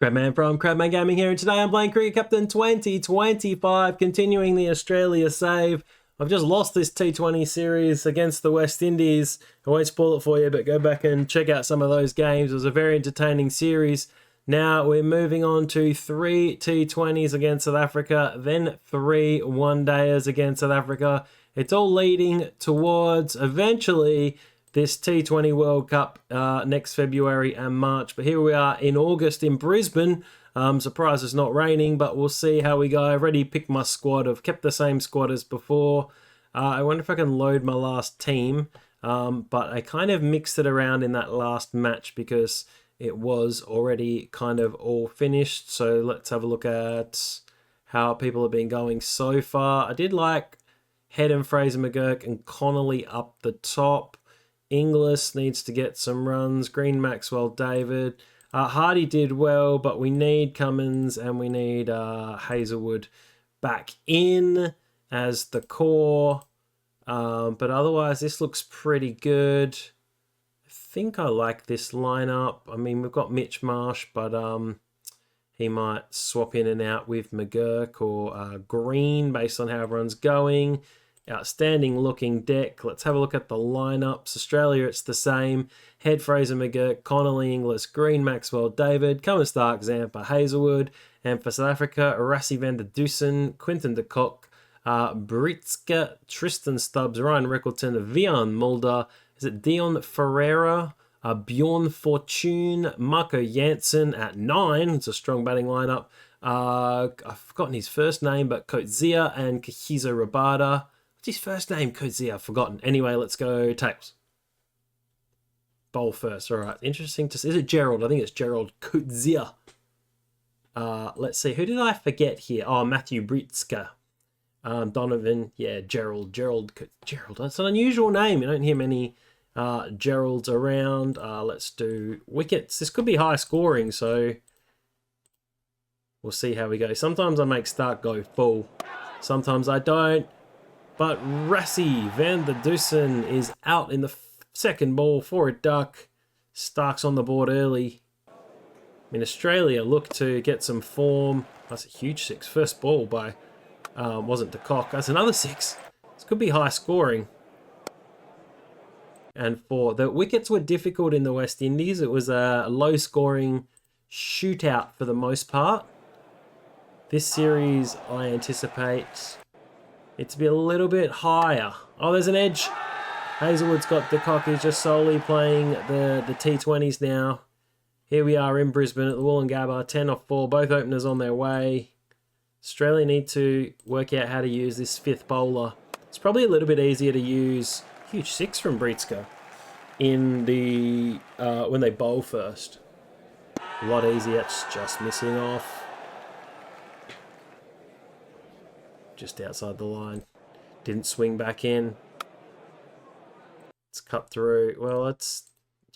Crabman from Crabman Gaming here, and today I'm playing Cricket Captain 2025, continuing the Australia save. I've just lost this T20 series against the West Indies. I won't spoil it for you, but go back and check out some of those games. It was a very entertaining series. Now we're moving on to 3 T20s against South Africa, then 3 one-dayers against South Africa. It's all leading towards eventually this T20 World Cup next February and March. But here we are in August in Brisbane. Surprised it's not raining, but we'll see how we go. I've already picked my squad. I've kept the same squad as before. I wonder if I can load my last team. But I kind of mixed it around in that last match because it was already kind of all finished. So let's have a look at how people have been going so far. I did like Head and Fraser McGurk and Connolly up the top. Inglis needs to get some runs. Green, Maxwell, David. Hardy did well, but we need Cummins and we need Hazelwood back in as the core. But otherwise, this looks pretty good. I think I like this lineup. I mean, we've got Mitch Marsh, but he might swap in and out with McGurk or Green based on how everyone's going. Outstanding looking deck. Let's have a look at the lineups. Australia, it's the same. Head, Fraser McGurk, Connolly, Inglis, Green, Maxwell, David, Cummins, Stark, Zampa, Hazelwood. And for South Africa, Rassie van der Dussen, Quinton de Kock, Britska, Tristan Stubbs, Ryan Reckleton, Vian Mulder. Is it Dion Ferreira? Bjorn Fortune, Marco Janssen at 9. It's a strong batting lineup. I've forgotten his first name, but Coetzee and Kahizo Rabada. What's his first name? Coetzee, I've forgotten. Anyway, let's go tails. Bowl first. All right. Interesting to see. Is it Gerald? I think it's Gerald Coetzee. Let's see. Who did I forget here? Oh, Matthew Britska. Donovan. Yeah, Gerald. Gerald. That's an unusual name. You don't hear many Geralds around. Let's do wickets. This could be high scoring, so we'll see how we go. Sometimes I make Stark go full. Sometimes I don't. But Rassie van der Dussen is out in the second ball for a duck. Stark's on the board early. I mean, Australia look to get some form. That's a huge 6. First ball by, wasn't de Kock. That's another 6. This could be high scoring. And for the wickets were difficult in the West Indies. It was a low scoring shootout for the most part. This series, I anticipate it to be a little bit higher. Oh, there's an edge. Hazelwood's got de Kock. He's just solely playing the T20s now. Here we are in Brisbane at the Wollongabba. 10 off 4. Both openers on their way. Australia need to work out how to use this 5th bowler. It's probably a little bit easier to use. Huge 6 from Britska in the when they bowl first. A lot easier. It's just missing off. Just outside the line. Didn't swing back in. It's cut through. Well, it's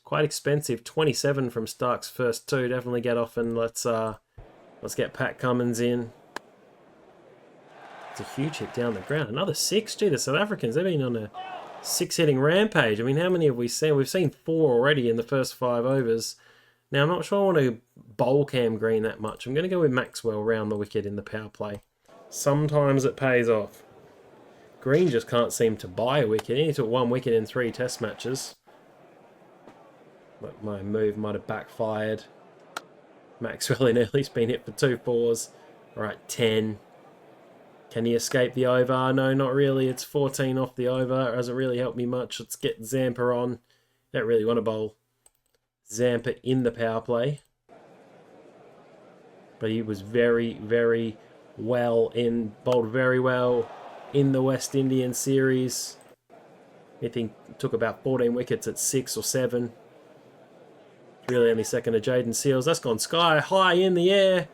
quite expensive. 27 from Stark's first 2. Definitely get off and let's get Pat Cummins in. It's a huge hit down the ground. Another 6. Gee, the South Africans, they've been on a 6-hitting rampage. I mean, how many have we seen? We've seen 4 already in the first 5 overs. Now, I'm not sure I want to bowl Cam Green that much. I'm going to go with Maxwell round the wicket in the power play. Sometimes it pays off. Green just can't seem to buy a wicket. He took 1 wicket in 3 test matches. But my move might have backfired. Maxwell in early's been hit for 2 fours. Alright, 10. Can he escape the over? No, not really. It's 14 off the over. It hasn't really helped me much. Let's get Zampa on. Don't really want to bowl Zampa in the power play. But he was very, very bowled very well in the West Indian series. I think took about 14 wickets at 6 or 7. Really only second to Jaden Seals. That's gone sky high in the air.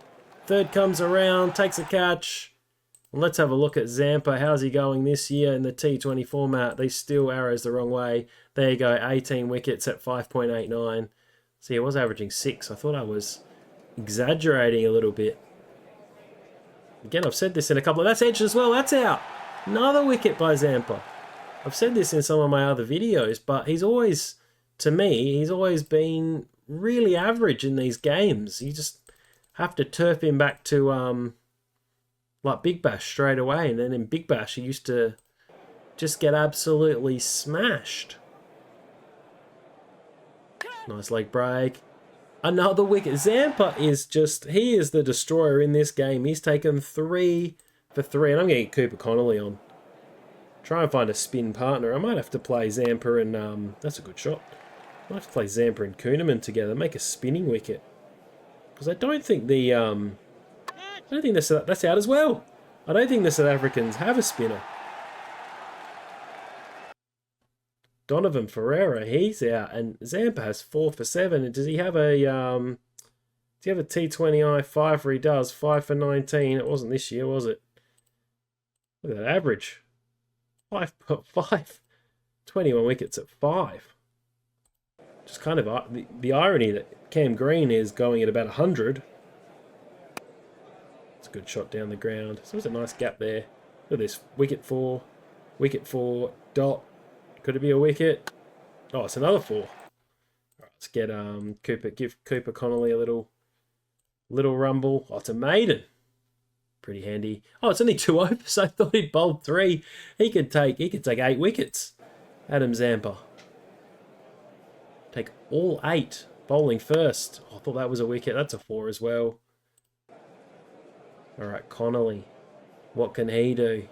Third comes around, takes a catch. And let's have a look at Zampa. How's he going this year in the T20 format? These still arrows the wrong way. There you go, 18 wickets at 5.89. See, he was averaging 6. I thought I was exaggerating a little bit. Again, I've said this in a couple of... That's edged as well. That's out. Another wicket by Zampa. I've said this in some of my other videos, but he's always, to me, he's always been really average in these games. He just have to turf him back to like Big Bash straight away. And then in Big Bash, he used to just get absolutely smashed. Nice leg break. Another wicket. Zampa is just, he is the destroyer in this game. He's taken 3 for 3. And I'm going to get Cooper Connolly on. Try and find a spin partner. I might have to play Zampa and, that's a good shot. I might have to play Zampa and Kuhneman together. Make a spinning wicket. Because I don't think the, I don't think that's out as well. I don't think the South Africans have a spinner. Donovan Ferreira, he's out, and Zampa has 4 for 7. And does he have a T20I 5 where he does 5 for 19? It wasn't this year, was it? Look at that average. 5.5. 21 wickets at 5. Just kind of the irony that Cam Green is going at about 100. It's a good shot down the ground. So there's a nice gap there. Look at this. Wicket 4. Dot. Could it be a wicket? Oh, it's another 4. All right, let's get give Cooper Connolly a little rumble. Oh, it's a maiden. Pretty handy. Oh, it's only 2 overs. I thought he'd bowled 3. He could take 8 wickets. Adam Zampa. Take all 8. Bowling first. Oh, I thought that was a wicket. That's a 4 as well. All right, Connolly. What can he do?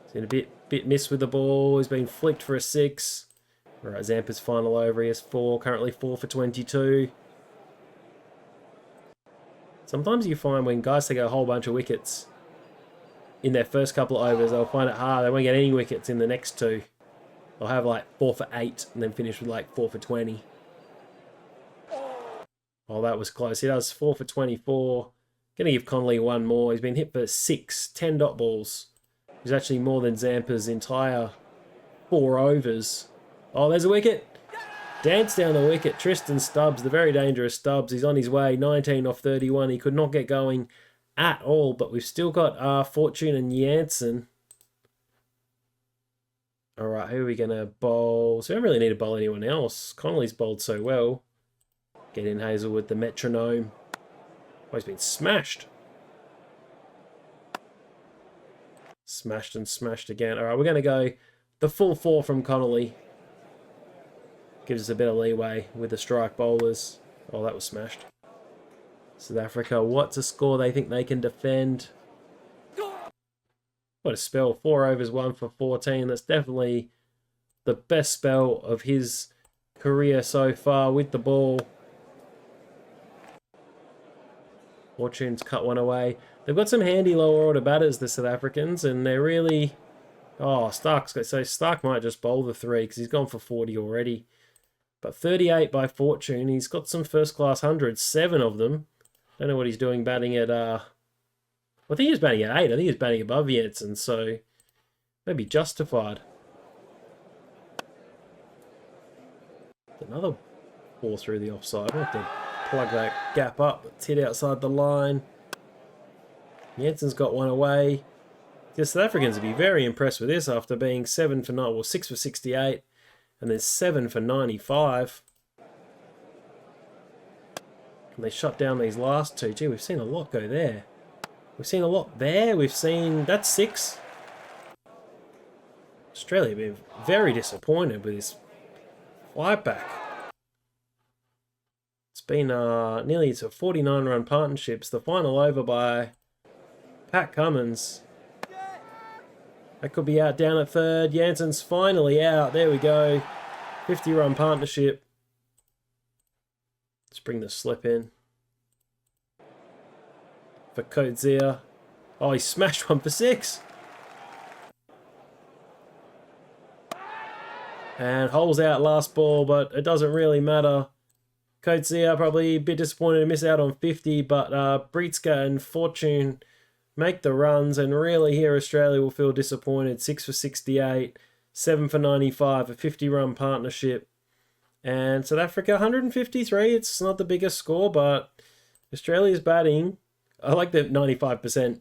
He's been a bit missed with the ball. He's been flicked for a 6. All right, Zampa's final over. He has 4. Currently 4 for 22. Sometimes you find when guys take a whole bunch of wickets in their first couple of overs, they'll find it hard. They won't get any wickets in the next 2. They'll have like 4 for 8 and then finish with like 4 for 20. Oh, that was close. He does 4 for 24. Going to give Connolly 1 more. He's been hit for 6 10 dot balls. He's actually more than Zampa's entire 4 overs. Oh, there's a wicket. Dance down the wicket. Tristan Stubbs, the very dangerous Stubbs. He's on his way. 19 off 31. He could not get going at all, but we've still got Fortune and Jansen. All right, who are we going to bowl? So we don't really need to bowl anyone else. Connolly's bowled so well. Get in Hazelwood, the metronome. Oh, he's been smashed. Smashed and smashed again. All right, we're going to go the full 4 from Connolly. Gives us a bit of leeway with the strike bowlers. Oh, that was smashed. South Africa, what's a score they think they can defend? What a spell. 4 overs, 1 for 14. That's definitely the best spell of his career so far with the ball. Fortune's cut one away. They've got some handy lower order batters, the South Africans, and they're really... Oh, Stark might just bowl the 3 because he's gone for 40 already. But 38 by Fortune. He's got some first-class hundreds, 7 of them. Don't know what he's doing batting at... I think he's batting at 8. I think he's batting above Jansen, so maybe justified. Another ball through the offside. I have to plug that gap up. It's hit outside the line. Jansen's got 1 away. The South Africans would be very impressed with this after being 7 for 9, well, 6 for 68, and then 7 for 95. And they shut down these last 2. Gee, we've seen a lot go there. We've seen a lot there. We've seen... That's 6. Australia been very disappointed with this flight back. It's been nearly to 49-run partnerships. The final over by Pat Cummins. That could be out down at 3rd. Jansen's finally out. There we go. 50-run partnership. Let's bring the slip in. For Coetzee. Oh, he smashed 1 for 6. And holes out last ball, but it doesn't really matter. Coetzee probably a bit disappointed to miss out on 50, but Britska and Fortune make the runs, and really here Australia will feel disappointed. 6 for 68, 7 for 95, a 50-run partnership. And South Africa, 153. It's not the biggest score, but Australia's batting... I like the 95%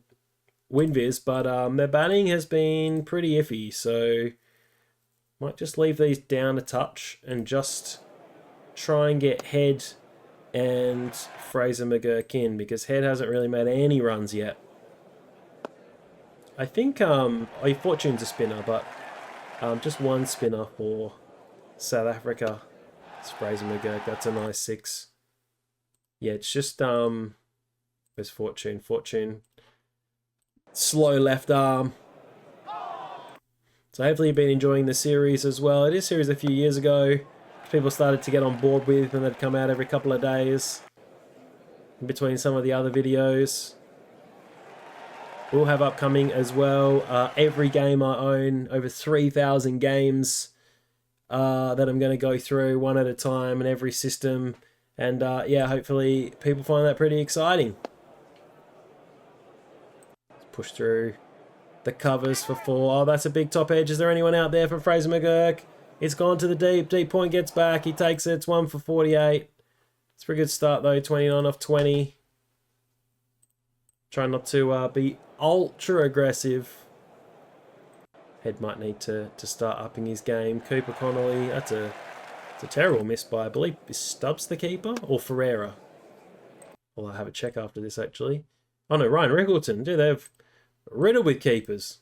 win viz, but their batting has been pretty iffy, so might just leave these down a touch and just try and get head and Fraser McGurk in, because Head hasn't really made any runs yet. I think Fortune's a spinner, but just one spinner for South Africa. It's Fraser McGurk. That's a nice 6. Yeah, it's just where's Fortune? Fortune. Slow left arm. So hopefully you've been enjoying the series as well. It is a series a few years ago. People started to get on board with, and they'd come out every couple of days in between some of the other videos. We'll have upcoming as well. Every game I own, over 3,000 games that I'm going to go through one at a time in every system. And yeah, hopefully people find that pretty exciting. Let's push through the covers for 4. Oh, that's a big top edge. Is there anyone out there for Fraser McGurk? It's gone to the deep. Deep point gets back. He takes it. It's 1 for 48. It's a pretty good start though. 29 off 20. Try not to be ultra aggressive. Head might need to start upping his game. Cooper Connolly. It's a terrible miss by, I believe, is Stubbs the keeper? Or Ferreira? Well, I'll have a check after this, actually. Oh, no, Ryan Rickleton. Dude, they've riddled with keepers.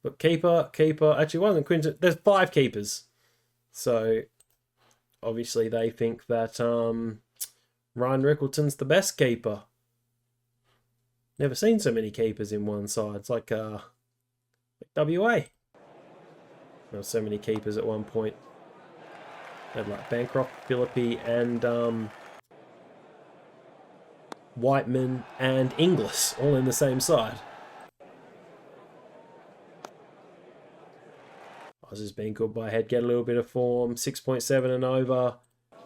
But keeper. Actually, wasn't Quinton. There's 5 keepers. So, obviously, they think that Ryan Rickleton's the best keeper. Never seen so many keepers in one side. It's like WA. There were so many keepers at one point. They had like Bancroft, Philippi, and Whiteman and Inglis all in the same side. Oz has been good by Head. Get a little bit of form. 6.7 and over.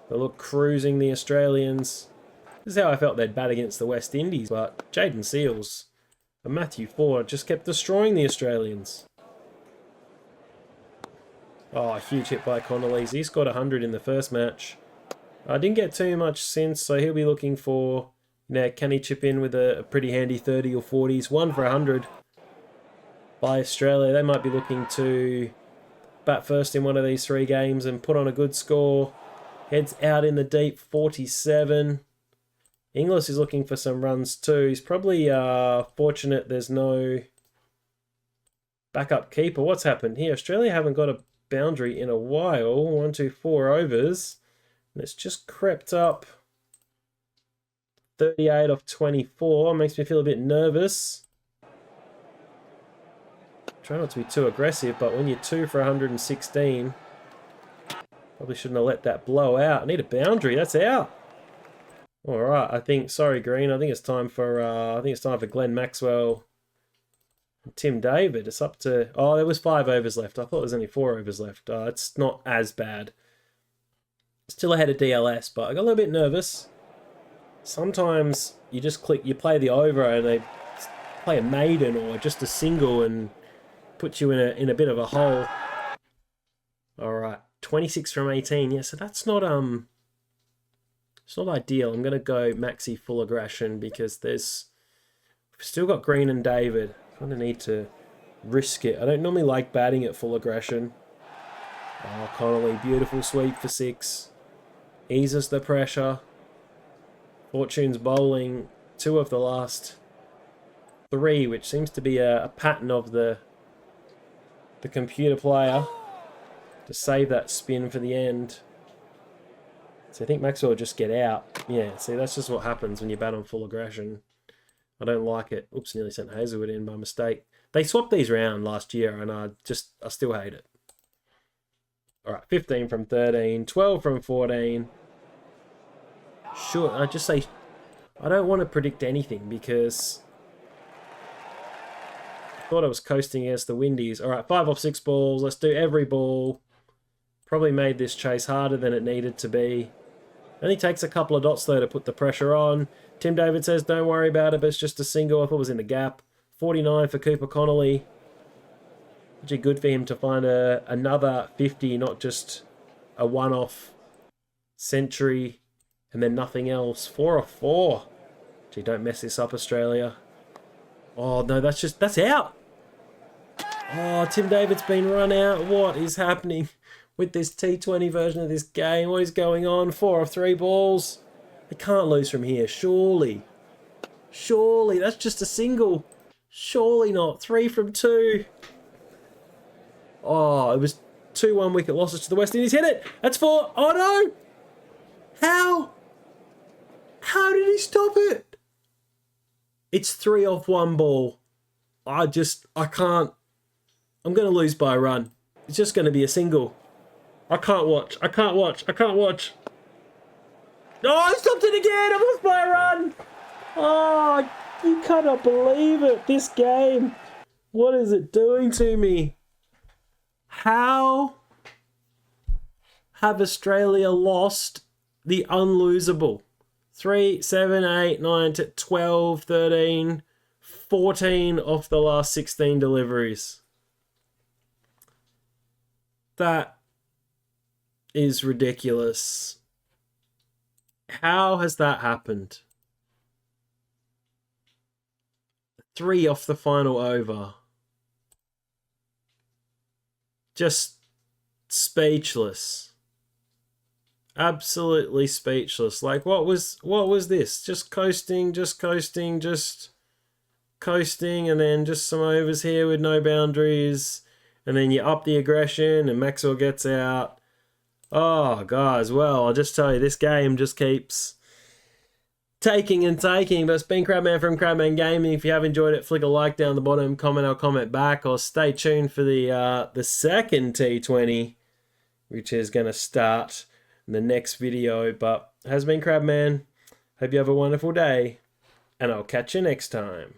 They look cruising the Australians. This is how I felt they'd bat against the West Indies, but Jaden Seals and Matthew Ford just kept destroying the Australians. Oh, a huge hit by Connolly. He scored 100 in the first match. I didn't get too much since, so he'll be looking for, can he chip in with a pretty handy 30 or 40s? 1 for 100 by Australia. They might be looking to bat first in one of these 3 games and put on a good score. Heads out in the deep, 47. Inglis is looking for some runs too. He's probably fortunate there's no backup keeper. What's happened here? Australia haven't got a boundary in a while. 1, 2, 4 overs. And it's just crept up. 38 off 24. Makes me feel a bit nervous. Try not to be too aggressive, but when you're 2 for 116, probably shouldn't have let that blow out. I need a boundary. That's out. All right, I think. Sorry, Green. I think it's time for Glenn Maxwell and Tim David. It's up to. Oh, there was 5 overs left. I thought there was only 4 overs left. It's not as bad. Still ahead of DLS, but I got a little bit nervous. Sometimes you just click. You play the over, and they play a maiden or just a single, and put you in a bit of a hole. All right, 26 from 18. Yeah, so that's not It's not ideal. I'm going to go maxi full aggression because we've still got Green and David. I'm going to need to risk it. I don't normally like batting at full aggression. Oh, Connolly, beautiful sweep for 6. Eases the pressure. Fortune's bowling 2 of the last 3, which seems to be a pattern of the computer player to save that spin for the end. So I think Maxwell will just get out. Yeah, see, that's just what happens when you bat on full aggression. I don't like it. Oops, nearly sent Hazelwood in by mistake. They swapped these around last year, and I still hate it. All right, 15 from 13, 12 from 14. Sure, I just say I don't want to predict anything because I thought I was coasting against the Windies. All right, 5 off 6 balls. Let's do every ball. Probably made this chase harder than it needed to be. Only takes a couple of dots, though, to put the pressure on. Tim David says, don't worry about it, but it's just a single. I thought it was in the gap. 49 for Cooper Connolly. Actually good for him to find another 50, not just a one-off century and then nothing else. 4 off 4. Gee, don't mess this up, Australia. Oh, no, that's out. Oh, Tim David's been run out. What is happening with this T20 version of this game? What is going on? 4 off 3 balls. They can't lose from here, surely. Surely, that's just a single. Surely not. 3 from 2. Oh, it was 2-1 wicket losses to the West Indies. Hit it. That's 4. Oh, no. How? How did he stop it? It's 3 off 1 ball. I can't. I'm going to lose by a run. It's just going to be a single. I can't watch. I can't watch. I can't watch. Oh, I stopped it again. I lost by a run. Oh, you cannot believe it. This game. What is it doing to me? How have Australia lost the unlosable? 3, 7, 8, 9, 10, 12, 13, 14 off the last 16 deliveries. That is ridiculous. How has that happened? 3 off the final over. Just speechless. Absolutely speechless. Like, what was this? Just coasting, and then just some overs here with no boundaries, and then you up the aggression and Maxwell gets out. Oh, guys, well, I'll just tell you, this game just keeps taking and taking. But it's been Crabman from Crabman Gaming. If you have enjoyed it, flick a like down the bottom, comment, I'll comment back, or stay tuned for the second T20, which is going to start in the next video. But has been Crabman. Hope you have a wonderful day, and I'll catch you next time.